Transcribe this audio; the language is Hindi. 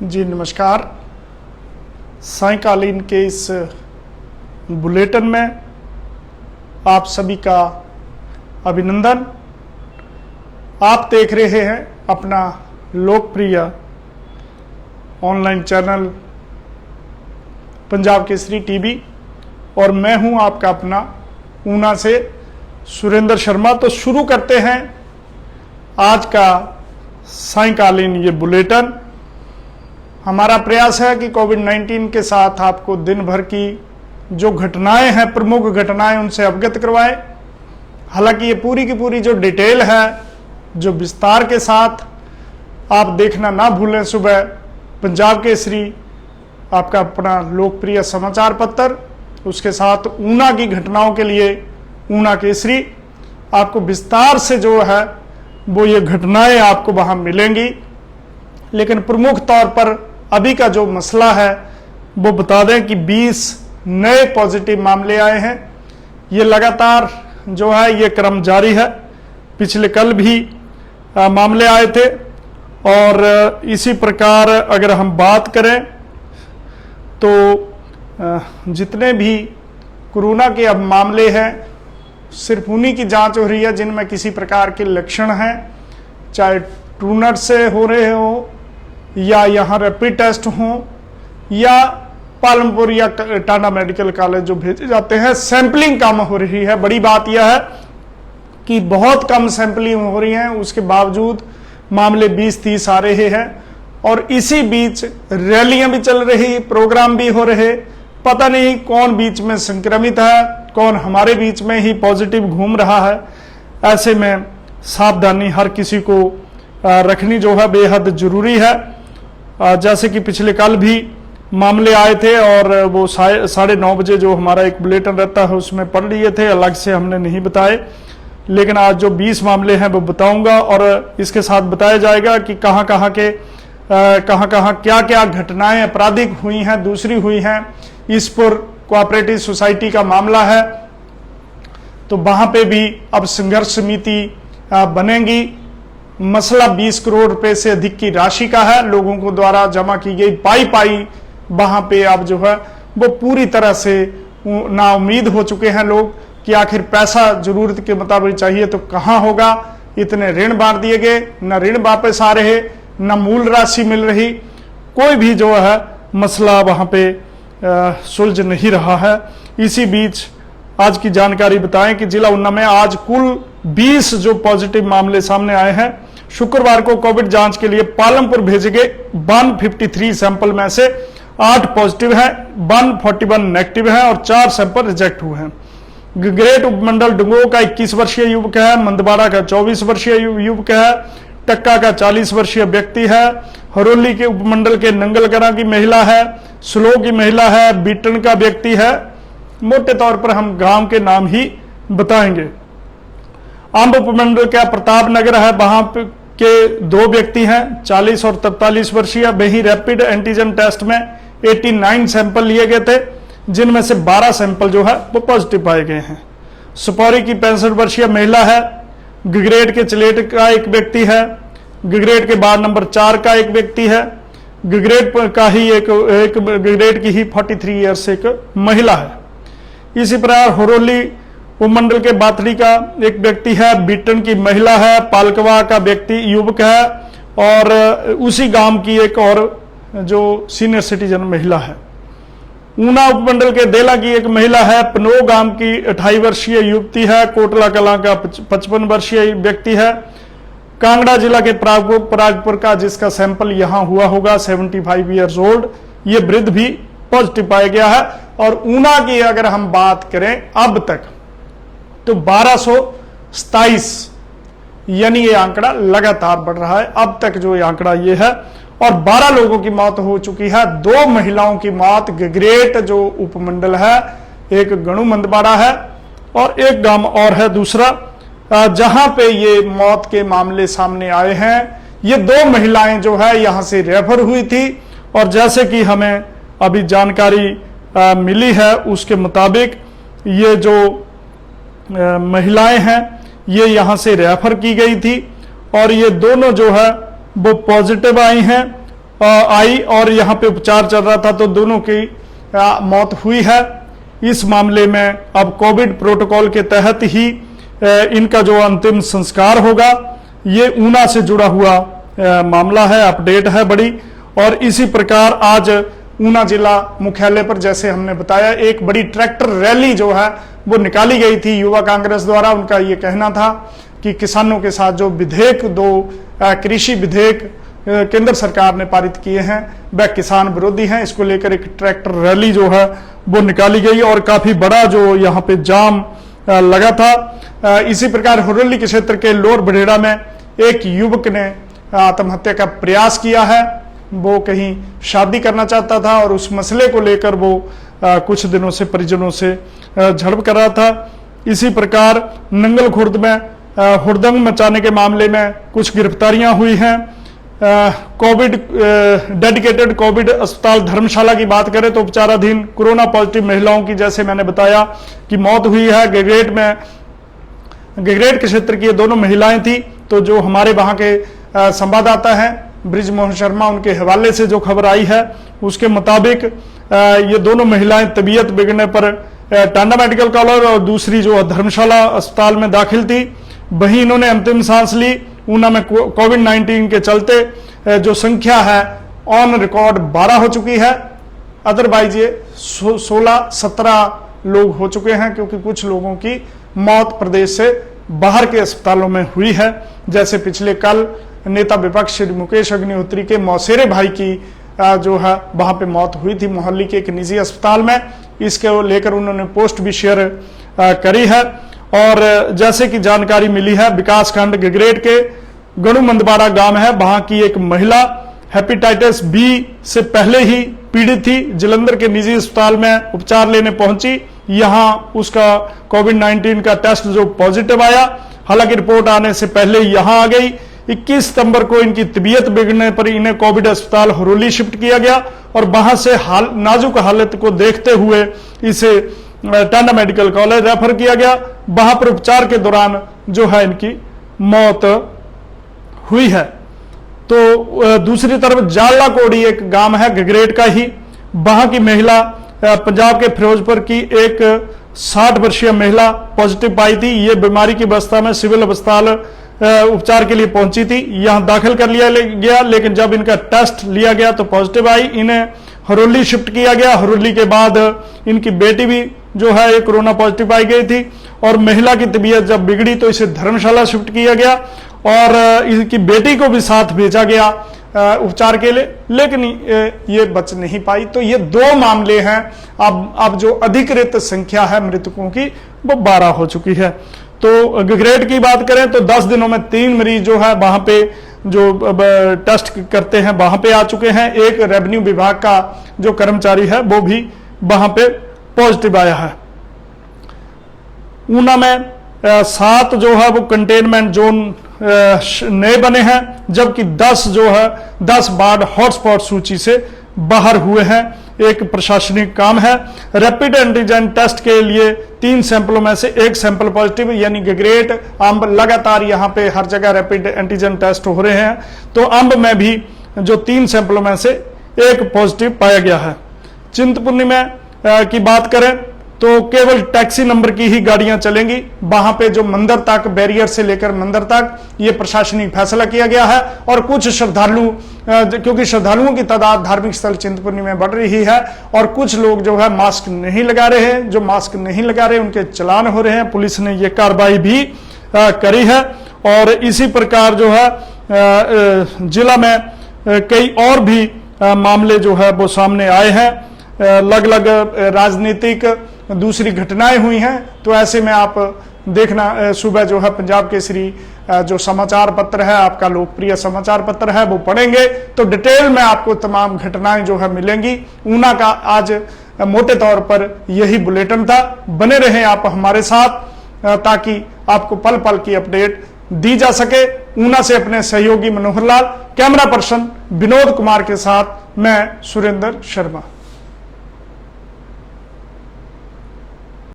जी नमस्कार। सायंकालीन के इस बुलेटिन में आप सभी का अभिनंदन। आप देख रहे हैं अपना लोकप्रिय online channel Punjab Kesari TV और मैं हूं आपका अपना ऊना से सुरेंद्र शर्मा। तो शुरू करते हैं आज का सायंकालीन ये बुलेटिन। हमारा प्रयास है कि कोविड-19 के साथ आपको दिन भर की जो घटनाएं हैं, प्रमुख घटनाएं, उनसे अवगत करवाएं। हालांकि ये पूरी की पूरी जो डिटेल है, जो विस्तार के साथ आप देखना ना भूलें। सुबह पंजाब केसरी आपका अपना लोकप्रिय समाचार पत्र, उसके साथ ऊना की घटनाओं के लिए ऊना केसरी, आपको विस्तार से जो है वो ये घटनाएं आपको वहां मिलेंगी। लेकिन प्रमुख तौर पर अभी का जो मसला है वो बता दें कि 20 नए पॉजिटिव मामले आए हैं। ये लगातार जो है ये क्रम जारी है। पिछले कल भी मामले आए थे और इसी प्रकार अगर हम बात करें तो जितने भी कोरोना के अब मामले हैं सिर्फ उन्हीं की जांच हो रही है जिनमें किसी प्रकार के लक्षण हैं, चाहे ट्रूनेट से हो रहे हो या यहाँ रैपिड टेस्ट हो या पालमपुर या टांडा मेडिकल कॉलेज जो भेजे जाते हैं। सैंपलिंग कम हो रही है। बड़ी बात यह है कि बहुत कम सैंपलिंग हो रही है, उसके बावजूद मामले 20-30 आ रहे हैं। और इसी बीच रैलियां भी चल रही, प्रोग्राम भी हो रहे। पता नहीं कौन बीच में संक्रमित है, कौन हमारे बीच में ही पॉजिटिव घूम रहा है। ऐसे में सावधानी हर किसी को रखनी जो है बेहद जरूरी है। जैसे कि पिछले कल भी मामले आए थे और वो 9:30 बजे जो हमारा एक बुलेटिन रहता है उसमें पढ़ लिए थे, अलग से हमने नहीं बताए। लेकिन आज जो 20 मामले हैं वो बताऊंगा और इसके साथ बताया जाएगा कि कहाँ कहाँ क्या क्या घटनाएं आपराधिक हुई हैं, दूसरी हुई हैं। ईसपुर कोऑपरेटिव सोसाइटी का मामला है तो वहां पे भी अब संघर्ष समिति बनेगी। मसला 20 करोड़ रुपए से अधिक की राशि का है, लोगों को द्वारा जमा की गई पाई वहां पे अब जो है वो पूरी तरह से नाउम्मीद हो चुके हैं लोग कि आखिर पैसा जरूरत के मुताबिक चाहिए तो कहां होगा। इतने ऋण बांट दिए गए, न ऋण वापस आ रहे, न मूल राशि मिल रही, कोई भी जो है मसला वहां पे सुलझ नहीं रहा है। इसी बीच आज की जानकारी बताएं कि जिला ऊना में आज कुल 20 जो पॉजिटिव मामले सामने आए हैं। शुक्रवार को कोविड जांच के लिए पालमपुर भेजे गए 153 सैंपल में से 8 पॉजिटिव है, 141 नेगेटिव है और 4 सैंपल रिजेक्ट हुए हैं। गगरेट उपमंडल डुंगो का 21 वर्षीय युवक है, मंदवाड़ा का 24 वर्षीय युवक है, टक्का का 40 वर्षीय व्यक्ति है, हरोली के उपमंडल के नंगलकरा की महिला है, स्लो की महिला है, बीटन का व्यक्ति है। मोटे तौर पर हम गांव के नाम ही बताएंगे। आंब उपमंडल का प्रताप नगर है, वहां के 2 व्यक्ति हैं, 40 और 43 वर्षीय। वही रैपिड एंटीजन टेस्ट में 89 सैंपल लिए गए थे, जिनमें से 12 सैंपल जो है वो पॉजिटिव पाए गए हैं। सुपौरी की 65 वर्षीय महिला है, गगरेट के चलेट का एक व्यक्ति है, गगरेट के वार्ड नंबर 4 का एक व्यक्ति है, गगरेट का ही एक गगरेट की ही 43 ईयर्स एक महिला है। इसी प्रकार हरोली उपमंडल के बाथड़ी का एक व्यक्ति है, बीटन की महिला है, पालकवा का व्यक्ति युवक है और उसी गांव की एक और जो सीनियर सिटीजन महिला है। ऊना उपमंडल के देला की एक महिला है, पनो गांव की 28 वर्षीय युवती है, कोटला कलां का 55 वर्षीय व्यक्ति है। कांगड़ा जिला के परागपुर का जिसका सैंपल यहां हुआ होगा 75 ईयर्स ओल्ड, ये वृद्ध भी पॉजिटिव पाया गया है। और ऊना की अगर हम बात करें अब तक तो 1227, यानी ये आंकड़ा लगातार बढ़ रहा है। अब तक जो ये आंकड़ा ये है और 12 लोगों की मौत हो चुकी है। 2 महिलाओं की मौत गगरेट जो उपमंडल है, एक गणु मंदवाड़ा है और एक गांव और है दूसरा, जहां पे ये मौत के मामले सामने आए हैं। ये 2 महिलाएं जो है यहां से रेफर हुई थी और जैसे कि हमें अभी जानकारी मिली है उसके मुताबिक ये जो महिलाएं हैं ये यहां से रेफर की गई थी और ये दोनों जो है वो पॉजिटिव आई हैं आई और यहाँ पे उपचार चल रहा था, तो दोनों की मौत हुई है। इस मामले में अब कोविड प्रोटोकॉल के तहत ही इनका जो अंतिम संस्कार होगा। ये ऊना से जुड़ा हुआ मामला है, अपडेट है बड़ी। और इसी प्रकार आज ऊना जिला मुख्यालय पर, जैसे हमने बताया, एक बड़ी ट्रैक्टर रैली जो है वो निकाली गई थी युवा कांग्रेस द्वारा। उनका ये कहना था कि किसानों के साथ जो विधेयक, दो कृषि विधेयक केंद्र सरकार ने पारित किए हैं, वह किसान विरोधी हैं। इसको लेकर एक ट्रैक्टर रैली जो है वो निकाली गई और काफी बड़ा जो यहाँ पे जाम लगा था। इसी प्रकार हुर्रली के क्षेत्र के लोअर बड़ेड़ा में एक युवक ने आत्महत्या का प्रयास किया है। वो कहीं शादी करना चाहता था और उस मसले को लेकर वो कुछ दिनों से परिजनों से झड़प कर रहा था। इसी प्रकार नंगल खुर्द में हुड़दंग मचाने के मामले में कुछ गिरफ्तारियां हुई हैं। कोविड डेडिकेटेड कोविड अस्पताल धर्मशाला की बात करें तो उपचाराधीन कोरोना पॉजिटिव महिलाओं की, जैसे मैंने बताया, कि मौत हुई है। गगरेट के क्षेत्र की ये दोनों महिलाएं थी। तो जो हमारे वहां के संवाददाता हैं ब्रिजमोहन शर्मा, उनके हवाले से जो खबर आई है उसके मुताबिक ये दोनों महिलाएं तबीयत बिगड़ने पर टांडा मेडिकल कॉलेज और दूसरी जो धर्मशाला अस्पताल में दाखिल थी। वहीं इन्होंने अंतिम सांस ली। ऊना में कोविड-19 के चलते जो संख्या है ऑन रिकॉर्ड 12 हो चुकी है। अदरवाइज ये 16-17 लोग हो चुके हैं, क्योंकि कुछ लोगों की मौत प्रदेश से बाहर के अस्पतालों में हुई है। जैसे पिछले कल नेता विपक्ष श्री मुकेश अग्निहोत्री के मौसेरे भाई की जो है वहां पे मौत हुई थी मोहाली के एक निजी अस्पताल में। इसके लेकर उन्होंने पोस्ट भी शेयर करी है। और जैसे कि जानकारी मिली है, विकासखंड गगरेट के गणु मंदबाड़ा गांव है, वहां की एक महिला हेपेटाइटिस बी से पहले ही पीड़ित थी। जलंधर के निजी अस्पताल में उपचार लेने पहुंची। यहां उसका कोविड-19 का टेस्ट जो पॉजिटिव आया, हालांकि रिपोर्ट आने से पहले यहां आ गई। 21 सितंबर को इनकी तबीयत बिगड़ने पर इन्हें कोविड अस्पताल हुर्रली शिफ्ट किया गया और वहां से नाजुक हालत को देखते हुए इसे टांडा मेडिकल कॉलेज रेफर किया गया। वहां पर उपचार के दौरान जो है इनकी मौत हुई है। तो दूसरी तरफ जालला कोड़ी एक गांव है गगरेट का ही, वहां की महिला पंजाब के फिरोजपुर की एक 60 वर्षीय महिला पॉजिटिव पाई थी। ये बीमारी की अवस्था में सिविल अस्पताल उपचार के लिए पहुंची थी। यहां दाखिल कर लिया गया, लेकिन जब इनका टेस्ट लिया गया तो पॉजिटिव आई। इन्हें हुर्रली शिफ्ट किया गया। हुर्रली के बाद इनकी बेटी भी जो है ये कोरोना पॉजिटिव पाई गई थी। और महिला की तबीयत जब बिगड़ी तो इसे धर्मशाला शिफ्ट किया गया और इनकी बेटी को भी साथ भेजा गया उपचार के लिए, लेकिन ये बच नहीं पाई। तो ये 2 मामले हैं। अब जो अधिकृत संख्या है मृतकों की वो 12 हो चुकी है। तो गगरेट की बात करें तो 10 दिनों में 3 मरीज जो है वहां पे जो टेस्ट करते हैं वहां पे आ चुके हैं। एक रेवेन्यू विभाग का जो कर्मचारी है वो भी वहां पे पॉजिटिव आया है। ऊना में 7 जो है वो कंटेनमेंट जोन नए बने हैं, जबकि 10 जो है 10 बाढ़ हॉटस्पॉट सूची से बाहर हुए हैं। एक प्रशासनिक काम है। रैपिड एंटीजन टेस्ट के लिए 3 सैंपलों में से 1 सैंपल पॉजिटिव, यानी गगरेट अंब लगातार यहाँ पे हर जगह रैपिड एंटीजन टेस्ट हो रहे हैं। तो अंब में भी जो 3 सैंपलों में से 1 पॉजिटिव पाया गया है। चिंतपूर्णी में की बात करें तो केवल टैक्सी नंबर की ही गाड़ियां चलेंगी। वहां पे जो मंदिर तक, बैरियर से लेकर मंदिर तक, ये प्रशासनिक फैसला किया गया है। और कुछ श्रद्धालु, क्योंकि श्रद्धालुओं की तादाद धार्मिक स्थल चिंतपूर्णी में बढ़ रही है और कुछ लोग जो है मास्क नहीं लगा रहे हैं। जो मास्क नहीं लगा रहे उनके चालान हो रहे हैं। पुलिस ने ये कार्रवाई भी करी है। और इसी प्रकार जो है जिला में कई और भी मामले जो है वो सामने आए हैं। अलग अलग राजनीतिक दूसरी घटनाएं हुई हैं। तो ऐसे में आप देखना, सुबह जो है पंजाब केसरी जो समाचार पत्र है, आपका लोकप्रिय समाचार पत्र है, वो पढ़ेंगे तो डिटेल में आपको तमाम घटनाएं जो है मिलेंगी। ऊना का आज मोटे तौर पर यही बुलेटिन था। बने रहें आप हमारे साथ ताकि आपको पल पल की अपडेट दी जा सके। ऊना से अपने सहयोगी मनोहर लाल, कैमरा पर्सन विनोद कुमार के साथ मैं सुरेंद्र शर्मा।